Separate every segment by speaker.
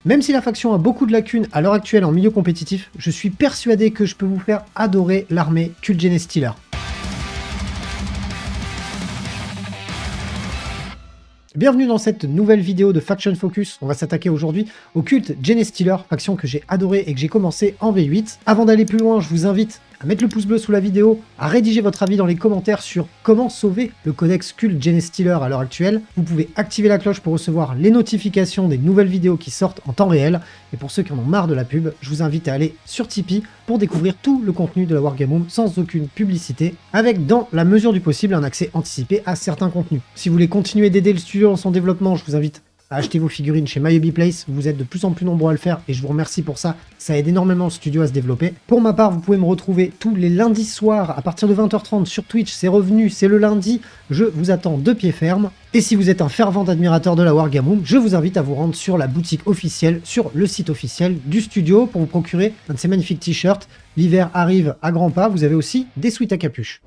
Speaker 1: Même si la faction a beaucoup de lacunes à l'heure actuelle en milieu compétitif, je suis persuadé que je peux vous faire adorer l'armée Cult Genestealer. Bienvenue dans cette nouvelle vidéo de Faction Focus. On va s'attaquer aujourd'hui au Cult Genestealer, faction que j'ai adoré et que j'ai commencé en V8. Avant d'aller plus loin, je vous invite à mettre le pouce bleu sous la vidéo, à rédiger votre avis dans les commentaires sur comment sauver le codex Cult Genestealer à l'heure actuelle. Vous pouvez activer la cloche pour recevoir les notifications des nouvelles vidéos qui sortent en temps réel. Et pour ceux qui en ont marre de la pub, je vous invite à aller sur Tipeee pour découvrir tout le contenu de la Wargame Room sans aucune publicité, avec dans la mesure du possible un accès anticipé à certains contenus. Si vous voulez continuer d'aider le studio dans son développement, je vous invite à acheter vos figurines chez MyHobbyPlace. Vous êtes de plus en plus nombreux à le faire et je vous remercie pour ça. Ça aide énormément le studio à se développer. Pour ma part, vous pouvez me retrouver tous les lundis soirs à partir de 20h30 sur Twitch. C'est revenu, c'est le lundi. Je vous attends de pied ferme. Et si vous êtes un fervent admirateur de la Wargame Room, je vous invite à vous rendre sur la boutique officielle, sur le site officiel du studio pour vous procurer un de ces magnifiques t-shirts. L'hiver arrive à grands pas. Vous avez aussi des sweats à capuche.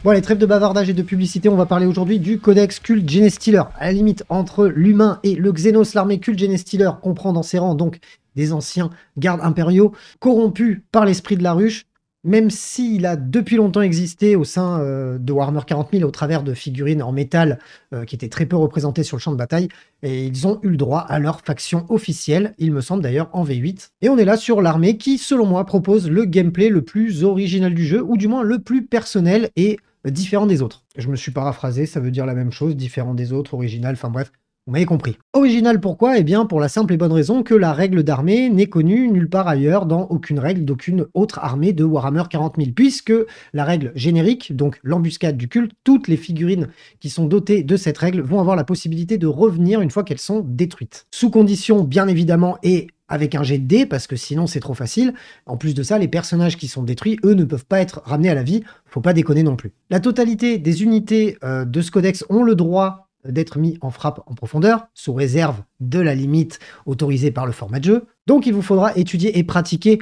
Speaker 1: Bon allez, trêve de bavardage et de publicité, on va parler aujourd'hui du codex Cult Genestealer. À la limite, entre l'humain et le Xenos, l'armée Cult Genestealer comprend dans ses rangs donc des anciens gardes impériaux corrompus par l'esprit de la ruche, même s'il a depuis longtemps existé au sein de Warhammer 40 000 au travers de figurines en métal qui étaient très peu représentées sur le champ de bataille, et ils ont eu le droit à leur faction officielle, il me semble d'ailleurs en V8. Et on est là sur l'armée qui, selon moi, propose le gameplay le plus original du jeu, ou du moins le plus personnel et différent des autres. Je me suis paraphrasé, ça veut dire la même chose, différent des autres, original, enfin bref, vous m'avez compris. Original pourquoi? Eh bien pour la simple et bonne raison que la règle d'armée n'est connue nulle part ailleurs dans aucune règle d'aucune autre armée de Warhammer 40 000, puisque la règle générique, donc l'embuscade du culte, toutes les figurines qui sont dotées de cette règle vont avoir la possibilité de revenir une fois qu'elles sont détruites. Sous condition bien évidemment et avec un jet de dés, parce que sinon c'est trop facile. En plus de ça, les personnages qui sont détruits, eux, ne peuvent pas être ramenés à la vie. Faut pas déconner non plus. La totalité des unités de ce codex ont le droit d'être mis en frappe en profondeur, sous réserve de la limite autorisée par le format de jeu. Donc il vous faudra étudier et pratiquer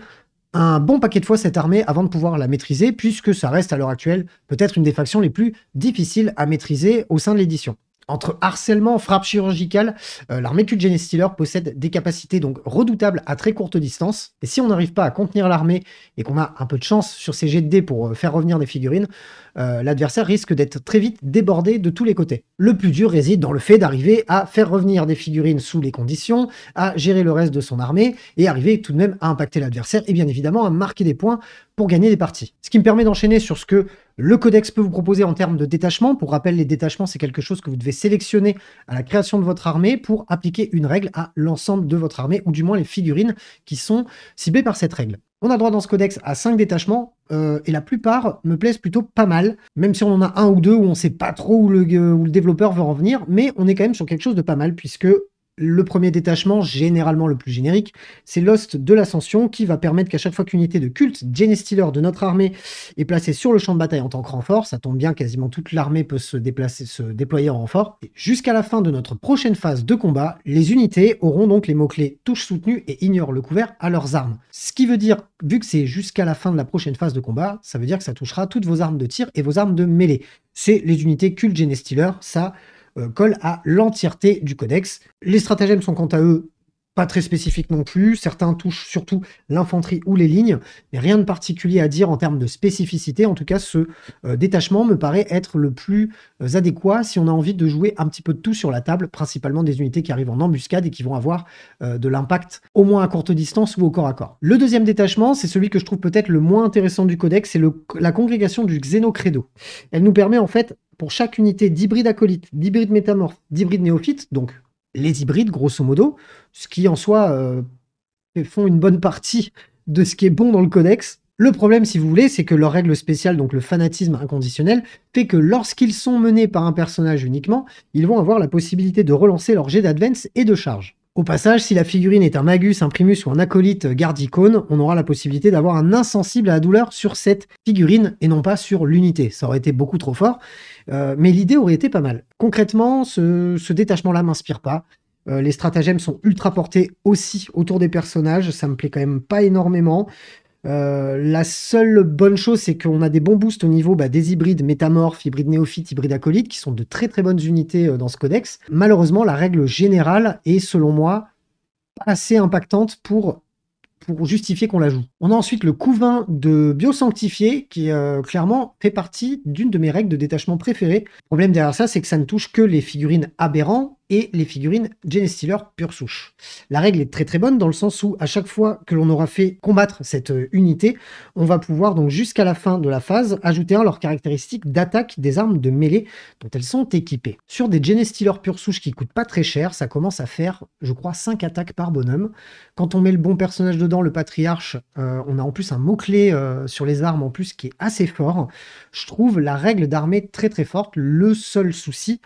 Speaker 1: un bon paquet de fois cette armée avant de pouvoir la maîtriser, puisque ça reste à l'heure actuelle peut-être une des factions les plus difficiles à maîtriser au sein de l'édition. Entre harcèlement, frappe chirurgicale, l'armée Cult Genestealer possède des capacités donc redoutables à très courte distance. Et si on n'arrive pas à contenir l'armée et qu'on a un peu de chance sur ces jets de dés pour faire revenir des figurines, l'adversaire risque d'être très vite débordé de tous les côtés. Le plus dur réside dans le fait d'arriver à faire revenir des figurines sous les conditions, à gérer le reste de son armée et arriver tout de même à impacter l'adversaire et bien évidemment à marquer des points pour gagner des parties. Ce qui me permet d'enchaîner sur ce que le codex peut vous proposer en termes de détachement. Pour rappel, les détachements, c'est quelque chose que vous devez sélectionner à la création de votre armée pour appliquer une règle à l'ensemble de votre armée, ou du moins les figurines qui sont ciblées par cette règle. On a droit dans ce codex à 5 détachements, et la plupart me plaisent plutôt pas mal, même si on en a un ou deux où on sait pas trop où le développeur veut en venir, mais on est quand même sur quelque chose de pas mal, puisque le premier détachement, généralement le plus générique, c'est l'Host de l'Ascension qui va permettre qu'à chaque fois qu'une unité de Cult Genestealer de notre armée est placée sur le champ de bataille en tant que renfort, ça tombe bien, quasiment toute l'armée peut se déployer en renfort. Et jusqu'à la fin de notre prochaine phase de combat, les unités auront donc les mots-clés touche soutenue et ignore le couvert à leurs armes. Ce qui veut dire, vu que c'est jusqu'à la fin de la prochaine phase de combat, ça veut dire que ça touchera toutes vos armes de tir et vos armes de mêlée. C'est les unités Cult Genestealer, ça colle à l'entièreté du codex. Les stratagèmes sont quant à eux pas très spécifiques non plus, certains touchent surtout l'infanterie ou les lignes, mais rien de particulier à dire en termes de spécificité. En tout cas, ce détachement me paraît être le plus adéquat si on a envie de jouer un petit peu de tout sur la table, principalement des unités qui arrivent en embuscade et qui vont avoir de l'impact au moins à courte distance ou au corps à corps. Le deuxième détachement, c'est celui que je trouve peut-être le moins intéressant du codex, c'est la congrégation du Xenocredo. Elle nous permet en fait, pour chaque unité d'hybride acolyte, d'hybride métamorphe, d'hybride néophyte, donc les hybrides grosso modo, ce qui en soi font une bonne partie de ce qui est bon dans le codex. Le problème, si vous voulez, c'est que leur règle spéciale, donc le fanatisme inconditionnel, fait que lorsqu'ils sont menés par un personnage uniquement, ils vont avoir la possibilité de relancer leur jet d'advance et de charge. Au passage, si la figurine est un magus, un primus ou un acolyte garde-icône, on aura la possibilité d'avoir un insensible à la douleur sur cette figurine et non pas sur l'unité. Ça aurait été beaucoup trop fort, mais l'idée aurait été pas mal. Concrètement, ce détachement-là m'inspire pas. Les stratagèmes sont ultra portés aussi autour des personnages, ça me plaît quand même pas énormément. La seule bonne chose, c'est qu'on a des bons boosts au niveau des hybrides métamorphes, hybrides néophytes, hybrides acolytes, qui sont de très très bonnes unités dans ce codex. Malheureusement, la règle générale est, selon moi, assez impactante pour justifier qu'on la joue. On a ensuite le couvain de Biosanctifié qui clairement fait partie d'une de mes règles de détachement préférées. Le problème derrière ça, c'est que ça ne touche que les figurines aberrants et les figurines Genestealer pure souche. La règle est très très bonne dans le sens où à chaque fois que l'on aura fait combattre cette unité, on va pouvoir donc jusqu'à la fin de la phase ajouter un leurs caractéristiques d'attaque des armes de mêlée dont elles sont équipées. Sur des Genestealer pure souche qui coûtent pas très cher, ça commence à faire, je crois, 5 attaques par bonhomme. Quand on met le bon personnage dedans, le patriarche, on a en plus un mot-clé sur les armes en plus qui est assez fort. Je trouve la règle d'armée très très forte. Le seul souci,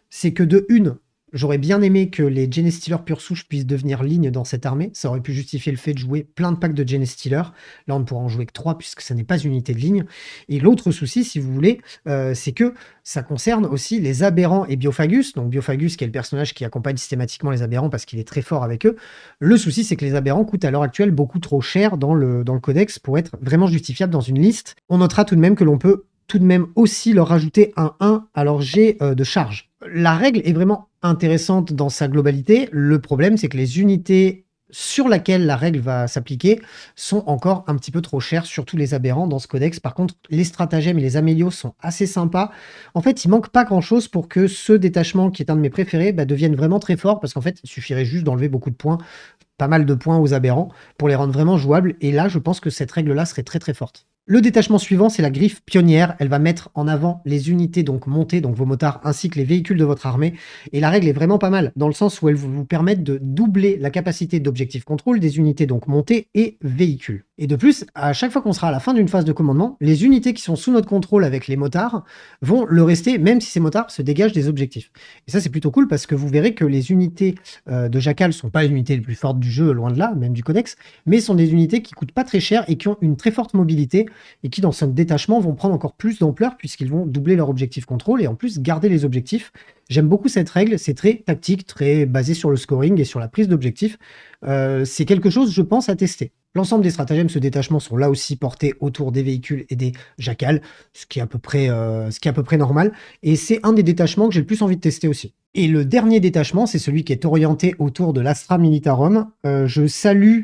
Speaker 1: c'est que de une, j'aurais bien aimé que les Genestealer pure souche puissent devenir ligne dans cette armée. Ça aurait pu justifier le fait de jouer plein de packs de Genestealer. Là, on ne pourra en jouer que 3 puisque ça n'est pas une unité de ligne. Et l'autre souci, si vous voulez, c'est que ça concerne aussi les aberrants et Biofagus. Donc Biofagus qui est le personnage qui accompagne systématiquement les aberrants parce qu'il est très fort avec eux. Le souci, c'est que les aberrants coûtent à l'heure actuelle beaucoup trop cher dans le codex pour être vraiment justifiables dans une liste. On notera tout de même que l'on peut tout de même aussi leur rajouter un 1 à leur jet de charge. La règle est vraiment intéressante dans sa globalité. Le problème, c'est que les unités sur lesquelles la règle va s'appliquer sont encore un petit peu trop chères, surtout les aberrants dans ce codex. Par contre, les stratagèmes et les amélios sont assez sympas. En fait, il manque pas grand-chose pour que ce détachement, qui est un de mes préférés, devienne vraiment très fort, parce qu'en fait, il suffirait juste d'enlever beaucoup de points, pas mal de points aux aberrants, pour les rendre vraiment jouables. Et là, je pense que cette règle-là serait très très forte. Le détachement suivant, c'est la griffe pionnière. Elle va mettre en avant les unités donc montées, donc vos motards, ainsi que les véhicules de votre armée. Et la règle est vraiment pas mal, dans le sens où elle vous permet de doubler la capacité d'objectif contrôle des unités donc montées et véhicules. Et de plus, à chaque fois qu'on sera à la fin d'une phase de commandement, les unités qui sont sous notre contrôle avec les motards vont le rester, même si ces motards se dégagent des objectifs. Et ça, c'est plutôt cool, parce que vous verrez que les unités de Jackal sont pas les unités les plus fortes du jeu, loin de là, même du codex, mais sont des unités qui coûtent pas très cher et qui ont une très forte mobilité, et qui, dans ce détachement, vont prendre encore plus d'ampleur puisqu'ils vont doubler leur objectif contrôle et en plus garder les objectifs. J'aime beaucoup cette règle, c'est très tactique, très basé sur le scoring et sur la prise d'objectif. C'est quelque chose, je pense, à tester. L'ensemble des stratagèmes, ce détachement, sont là aussi portés autour des véhicules et des jackals, ce qui est à peu près normal. Et c'est un des détachements que j'ai le plus envie de tester aussi. Et le dernier détachement, c'est celui qui est orienté autour de l'Astra Militarum. Je salue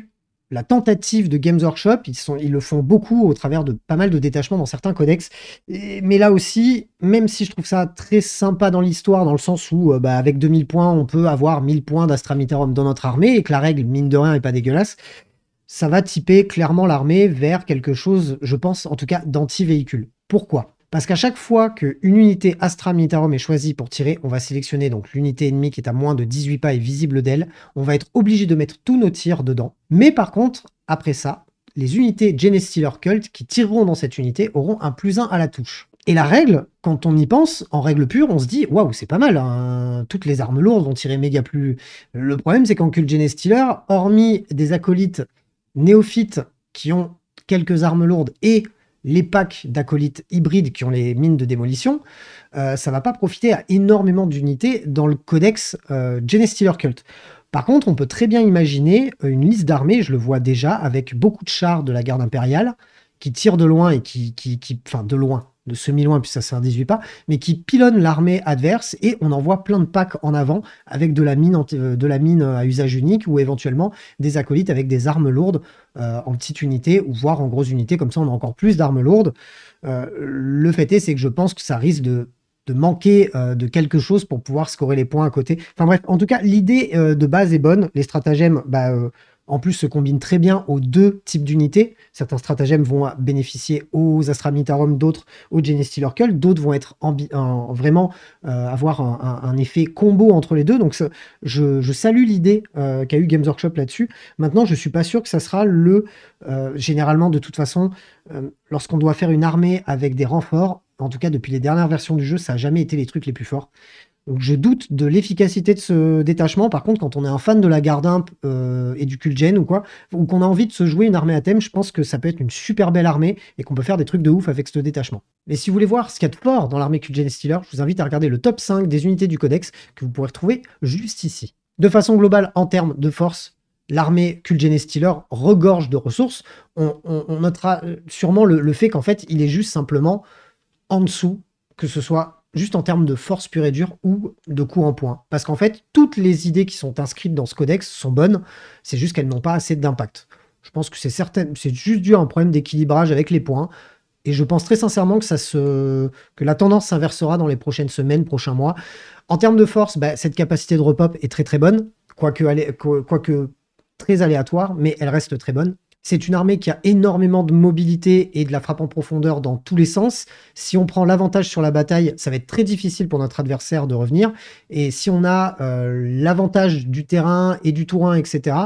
Speaker 1: la tentative de Games Workshop, ils le font beaucoup au travers de pas mal de détachements dans certains codex. Mais là aussi, même si je trouve ça très sympa dans l'histoire, dans le sens où avec 2000 points, on peut avoir 1000 points d'Astra Militarum dans notre armée, et que la règle, mine de rien, est pas dégueulasse, ça va typer clairement l'armée vers quelque chose, je pense, en tout cas, d'anti-véhicule. Pourquoi ? Parce qu'à chaque fois qu'une unité Astra Militarum est choisie pour tirer, on va sélectionner donc l'unité ennemie qui est à moins de 18 pas et visible d'elle. On va être obligé de mettre tous nos tirs dedans. Mais par contre, après ça, les unités Genestealer Cult qui tireront dans cette unité auront un +1 à la touche. Et la règle, quand on y pense, en règle pure, on se dit « Waouh, c'est pas mal, hein, toutes les armes lourdes vont tirer méga plus... » Le problème, c'est qu'en Cult Genestealer, hormis des acolytes néophytes qui ont quelques armes lourdes et les packs d'acolytes hybrides qui ont les mines de démolition, ça va pas profiter à énormément d'unités dans le codex Genestealer Cult. Par contre, on peut très bien imaginer une liste d'armées, je le vois déjà, avec beaucoup de chars de la garde impériale qui tirent de loin et enfin de loin, de semi-loin, puis ça sert 18 pas, mais qui pilonnent l'armée adverse, et on envoie plein de packs en avant avec de la mine à usage unique, ou éventuellement des acolytes avec des armes lourdes en petite unité, ou voire en grosse unité, comme ça on a encore plus d'armes lourdes. Le fait est, c'est que je pense que ça risque de manquer de quelque chose pour pouvoir scorer les points à côté. Enfin bref, en tout cas, l'idée de base est bonne. Les stratagèmes, en plus, se combinent très bien aux deux types d'unités. Certains stratagèmes vont bénéficier aux Astra Militarum, d'autres aux Genestealer Cult, d'autres vont être vraiment avoir un effet combo entre les deux. Donc je salue l'idée qu'a eu Games Workshop là-dessus. Maintenant, je suis pas sûr que ça sera généralement, de toute façon, lorsqu'on doit faire une armée avec des renforts, en tout cas depuis les dernières versions du jeu, ça n'a jamais été les trucs les plus forts. Donc je doute de l'efficacité de ce détachement. Par contre, quand on est un fan de la garde imp et du Kultgen ou quoi, ou qu'on a envie de se jouer une armée à thème, je pense que ça peut être une super belle armée et qu'on peut faire des trucs de ouf avec ce détachement. Mais si vous voulez voir ce qu'il y a de fort dans l'armée Kultgen Stealer, je vous invite à regarder le top 5 des unités du codex que vous pourrez retrouver juste ici. De façon globale, en termes de force, l'armée Kultgen Stealer regorge de ressources. On notera sûrement le fait qu'en fait, il est juste simplement en dessous, que ce soit juste en termes de force pure et dure ou de coup en point. Parce qu'en fait, toutes les idées qui sont inscrites dans ce codex sont bonnes, c'est juste qu'elles n'ont pas assez d'impact. Je pense que c'est juste dû à un problème d'équilibrage avec les points. Et je pense très sincèrement que la tendance s'inversera dans les prochaines semaines, prochains mois. En termes de force, bah, cette capacité de repop est très très bonne, quoique très aléatoire, mais elle reste très bonne. C'est une armée qui a énormément de mobilité et de la frappe en profondeur dans tous les sens. Si on prend l'avantage sur la bataille, ça va être très difficile pour notre adversaire de revenir. Et si on a l'avantage du terrain et du terrain, etc.,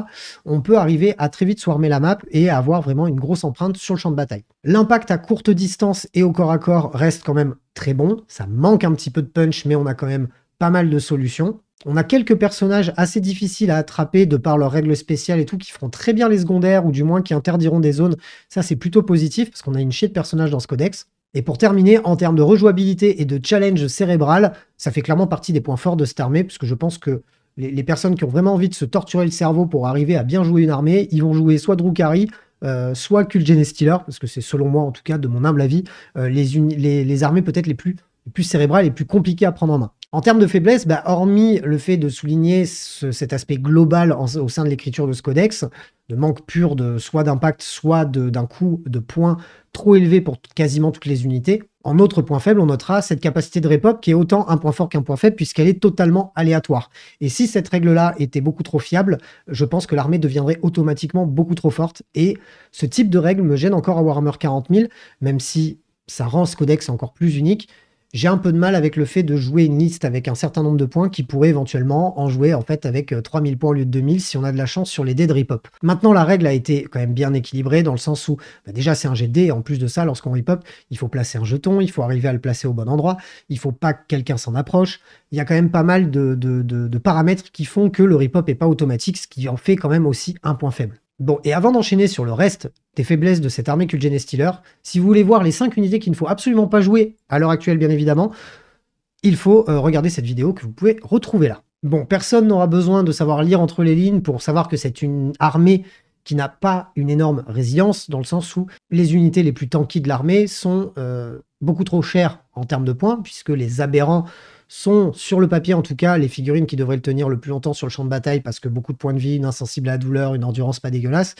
Speaker 1: on peut arriver à très vite swarmer la map et avoir vraiment une grosse empreinte sur le champ de bataille. L'impact à courte distance et au corps à corps reste quand même très bon. Ça manque un petit peu de punch, mais on a quand même pas mal de solutions. On a quelques personnages assez difficiles à attraper de par leurs règles spéciales et tout, qui feront très bien les secondaires ou du moins qui interdiront des zones. Ça, c'est plutôt positif parce qu'on a une chier de personnages dans ce codex. Et pour terminer, en termes de rejouabilité et de challenge cérébral, ça fait clairement partie des points forts de cette armée, parce que je pense que les personnes qui ont vraiment envie de se torturer le cerveau pour arriver à bien jouer une armée, ils vont jouer soit Drukhari, soit Kult Genestealer, parce que c'est selon moi, en tout cas, de mon humble avis, les armées peut-être les plus cérébrales et les plus compliquées à prendre en main. En termes de faiblesse, bah, hormis le fait de souligner cet aspect global au sein de l'écriture de ce codex, de manque pur soit d'impact, soit d'un coût de points trop élevé pour quasiment toutes les unités, en autre point faible, on notera cette capacité de repop qui est autant un point fort qu'un point faible puisqu'elle est totalement aléatoire. Et si cette règle-là était beaucoup trop fiable, je pense que l'armée deviendrait automatiquement beaucoup trop forte. Et ce type de règle me gêne encore à Warhammer 40 000, même si ça rend ce codex encore plus unique. J'ai un peu de mal avec le fait de jouer une liste avec un certain nombre de points qui pourrait éventuellement en jouer en fait avec 3000 points au lieu de 2000 si on a de la chance sur les dés de ripop. Maintenant, la règle a été quand même bien équilibrée dans le sens où déjà c'est un jet de dés et en plus de ça, lorsqu'on ripop, il faut placer un jeton, il faut arriver à le placer au bon endroit, il faut pas que quelqu'un s'en approche. Il y a quand même pas mal de paramètres qui font que le ripop n'est pas automatique, ce qui en fait quand même aussi un point faible. Bon, et avant d'enchaîner sur le reste des faiblesses de cette armée Kult Genestealer, si vous voulez voir les 5 unités qu'il ne faut absolument pas jouer à l'heure actuelle, bien évidemment, il faut regarder cette vidéo que vous pouvez retrouver là. Bon, personne n'aura besoin de savoir lire entre les lignes pour savoir que c'est une armée qui n'a pas une énorme résilience, dans le sens où les unités les plus tanky de l'armée sont beaucoup trop chères en termes de points, puisque les aberrants sont, sur le papier en tout cas, les figurines qui devraient le tenir le plus longtemps sur le champ de bataille parce que beaucoup de points de vie, une insensible à la douleur, une endurance pas dégueulasse.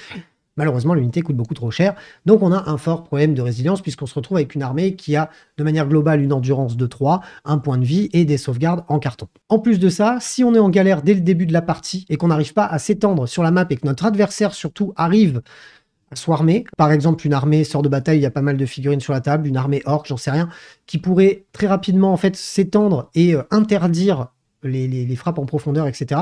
Speaker 1: Malheureusement, l'unité coûte beaucoup trop cher. Donc, on a un fort problème de résilience puisqu'on se retrouve avec une armée qui a, de manière globale, une endurance de 3, un point de vie et des sauvegardes en carton. En plus de ça, si on est en galère dès le début de la partie et qu'on n'arrive pas à s'étendre sur la map et que notre adversaire, surtout, arrive à swarmer, par exemple, une armée sort de bataille, il y a pas mal de figurines sur la table, une armée orc, j'en sais rien, qui pourrait très rapidement, en fait, s'étendre et interdire les frappes en profondeur, etc.,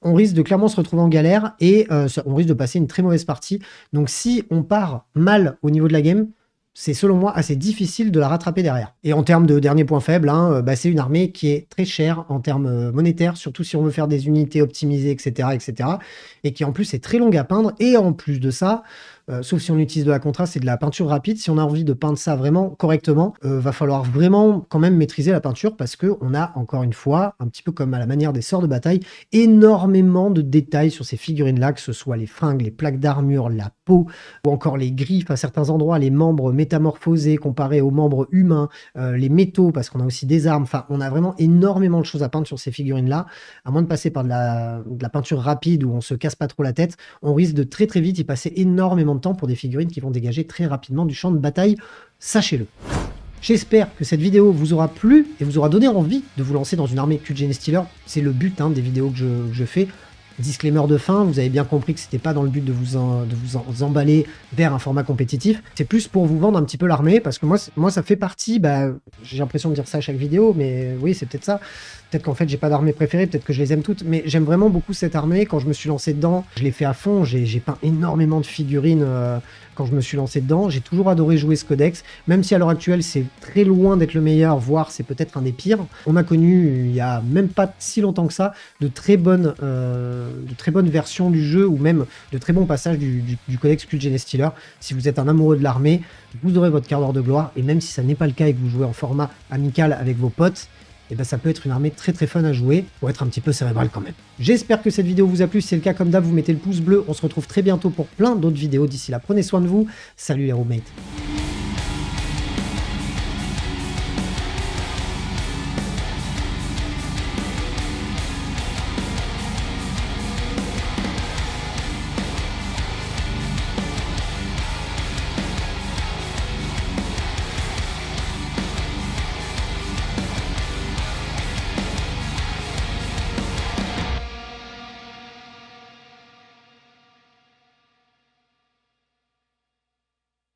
Speaker 1: on risque de clairement se retrouver en galère et on risque de passer une très mauvaise partie. Donc si on part mal au niveau de la game, c'est selon moi assez difficile de la rattraper derrière. Et en termes de dernier point faible, c'est une armée qui est très chère en termes monétaires, surtout si on veut faire des unités optimisées, etc., etc., et qui en plus est très longue à peindre. Et en plus de ça, sauf si on utilise de la contraste et de la peinture rapide, si on a envie de peindre ça vraiment correctement, va falloir vraiment quand même maîtriser la peinture parce qu'on a, encore une fois, un petit peu comme à la manière des sorts de bataille, énormément de détails sur ces figurines-là, que ce soit les fringues, les plaques d'armure, la peau, ou encore les griffes à certains endroits, les membres métamorphosés comparés aux membres humains, les métaux, parce qu'on a aussi des armes. Enfin, on a vraiment énormément de choses à peindre sur ces figurines-là. À moins de passer par de la peinture rapide où on se casse pas trop la tête, on risque de très très vite y passer énormément de temps pour des figurines qui vont dégager très rapidement du champ de bataille, sachez-le. J'espère que cette vidéo vous aura plu et vous aura donné envie de vous lancer dans une armée Kult Genestealer. C'est le but des vidéos que je fais. Disclaimer de fin, vous avez bien compris que c'était pas dans le but de vous emballer vers un format compétitif. C'est plus pour vous vendre un petit peu l'armée, parce que moi ça fait partie, j'ai l'impression de dire ça à chaque vidéo, mais oui, c'est peut-être ça. Peut-être qu'en fait, j'ai pas d'armée préférée, peut-être que je les aime toutes, mais j'aime vraiment beaucoup cette armée. Quand je me suis lancé dedans, je l'ai fait à fond, j'ai peint énormément de figurines quand je me suis lancé dedans. J'ai toujours adoré jouer ce codex, même si à l'heure actuelle, c'est très loin d'être le meilleur, voire c'est peut-être un des pires. On a connu, il y a même pas si longtemps que ça, de très bonnes versions du jeu, ou même de très bons passages du codex Kult Genestealer. Si vous êtes un amoureux de l'armée, vous aurez votre quart d'heure de gloire, et même si ça n'est pas le cas et que vous jouez en format amical avec vos potes, et ça peut être une armée très très fun à jouer, pour être un petit peu cérébral quand même. J'espère que cette vidéo vous a plu. Si c'est le cas, comme d'hab, vous mettez le pouce bleu. On se retrouve très bientôt pour plein d'autres vidéos. D'ici là, prenez soin de vous. Salut les roommates.